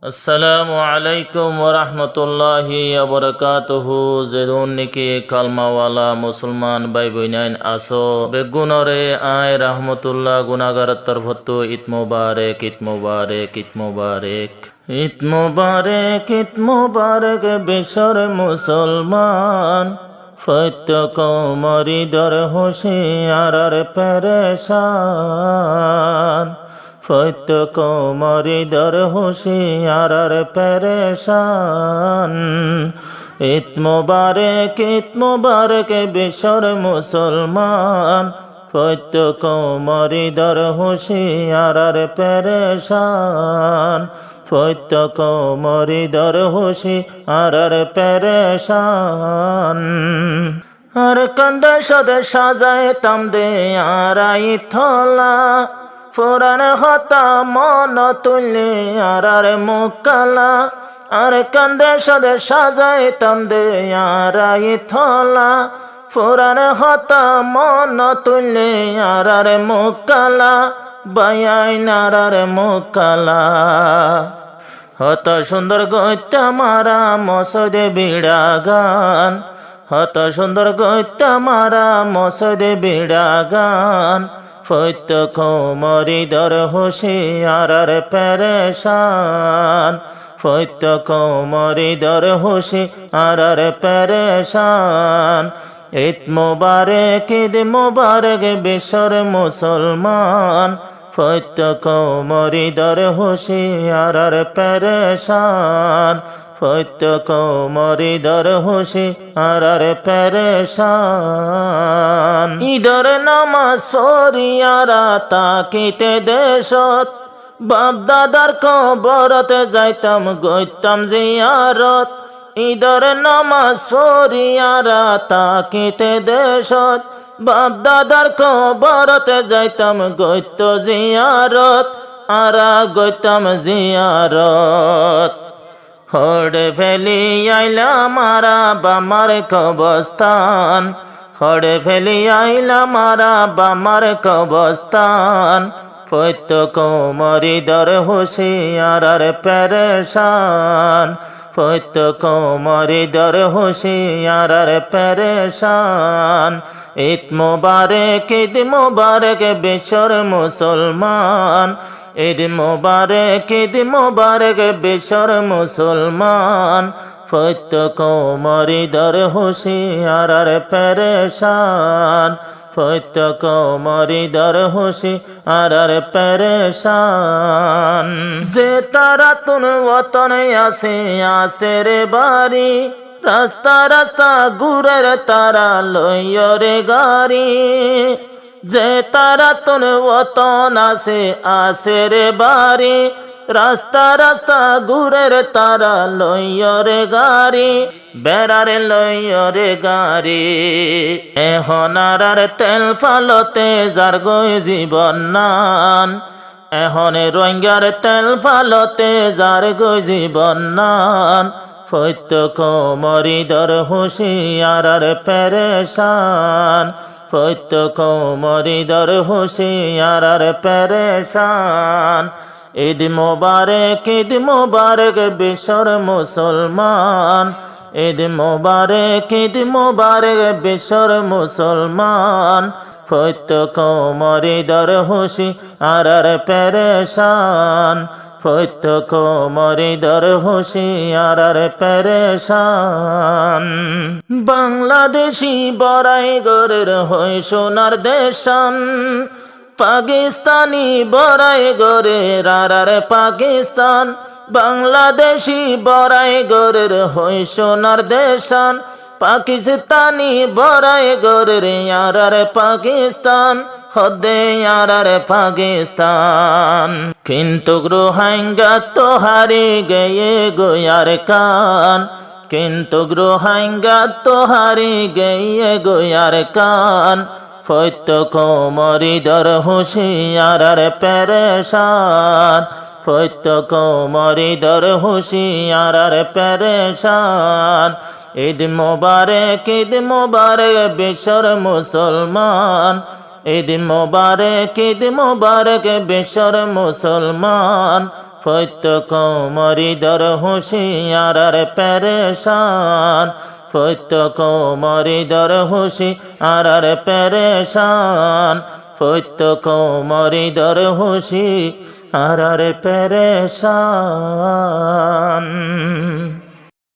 আসসালামু আলাইকুম ওয়া রাহমাতুল্লাহি ওয়া বারাকাতুহু। যেদুন নিকি কালমাওয়ালা মুসলমান ভাই বইনাইন আসো বেগুনরে আয় রাহমাতুল্লাহ গুনাহগার তরফতো ঈদ মুবারক, ঈদ মুবারক, ঈদ মুবারক, ঈদ মুবারক, ঈদ মুবারক। বেশর মুসলমান ফৈত্য কৌমরি দর হুশিয়ার পেরেশান, ফৈত্য কৌমরি দর হুশিয়ার পেরেশান। ঈদ মুবারক, ঈদ মুবারক। বেশর মুসলমান ফৈত্য কৌমরি দর হুশিয়ার পেরেশান, ফৈত্য কৌমরি দর হুশিয়ার পেরেশান। আর কান্দে সদে সাজায় তাম দে আরাই থলা, ফুরান হতা মন তুললে আর মুকালা। আর কান্দে সদে সাজায় তাম দে আরাই থলা, ফুরান হতা মন তুললে আর মুকালা, বায়াই নারার মুকালা। হত সুন্দর গইতা মারা মসদে বিড়া গান, হত সুন্দর গইতা মারা মসদে বিড়া গান। ফৈত্য কৌমরি দর হুশিয়ার পেরেশান, ফৈত্য কৌমরি দর হুশিয়ার পেরেশান। ঈদ মুবারক, ঈদ মুবারক। বেশর মুসলমান ফৈত্য কৌমরি দর হুশিয়ার পেরেশান, ফৈত্য কৌমরি দর হুশিয়ার পেরেশান। ঈদর নামাজ সরিয়ারা তাকিতে দেশত, বাপ দাদার কবরত যাইতাম গইতাম জিয়ারত। ঈদর নামাজ সরিয়ারা তাকিতে দেশত, বাপ দাদার কবরত যাইতাম গইত জিয়ারত, আরা গইতাম জিয়ারত। হড়ে ফেলি আইলা মারা বামার কবস্তান, হড়ে ফেলি আইলা মারা বামার কবস্তান। ফৈত্য কৌমরি দর হুশিয়ার পেরেশান, ফৈত্য কৌমরি দর হুশিয়ার পেরেশান। ঈদ মুবারক, ঈদ মুবারক। বেশর মুসলমান ঈদ মুবারক, ঈদ মুবারক। বেশর মুসলমান ফৈত্য কৌমরি দর হুশিয়ার পেরেশান, ফৈত্য কৌমরি দর হুশিয়ার পেরেশান। যে তারা তুন ওতন আসে আসে রে বাড়ি, রাস্তা রাস্তা ঘুরের তারা লইয়রে গাড়ি। যে তারা তুন ওতন আসে আসে রে বাড়ি, রাস্তা রাস্তা ঘুরের তারা লইয়রে গাড়ি, বেড়ারে লইয়রে গাড়ি। এহনার তেল ফালতে যার গই জীবন নান, এহনে রোহিঙ্গার তেল ফালতে যার গই জীবন নান। ফৈত্য কৌমরি দর হুশিয়ার পেরেশান, ফৈত্য কৌমরি দর হুশিয়ার পেরেশান। ঈদ মুবারক, ঈদ মুবারক। বেশর মুসলমান ঈদ মুবারক, ঈদ মুবারক। বেশর মুসলমান ফৈত্য কৌমরি দর হুশিয়ার পেরেশান, ফৈত্য কৌমরি দর হুশিয়ার পেরেশান। বাংলাদেশি বড়াই গরের হয় সোনার দেশান, পাকিস্তানি বড়াই গরের আর পাকিস্তান। বাংলাদেশি বড়াই গরের হয় সোনার দেশান, পাকিস্তানি বড়াই গরের আর পাকিস্তান, হদে আর পাকিস্তান। কিন্তু রোহিঙ্গা তো হারি গয়ে গোয়ার কান, কিন্তু রোহিঙ্গা তো হারি গয়ে গোয়ার কান। ফৈত্য কৌমরি দর হুশিয়ার পেরেশান, ফৈত্য কৌমরি দর হুশিয়ার পেরেশান। ঈদ মুবারক, ঈদ মুবারক। বেশর মুসলমান ঈদ মুবারক, ঈদ মুবারক। বেশর মুসলমান প্রত্যেক মরিদর হুঁশিয়ার আর পেরেশান, প্রত্যেক মরিদর হুঁশিয়ার আর পেরেশান, প্রত্যেক মরিদর হুঁশিয়ার আর পেরেশান।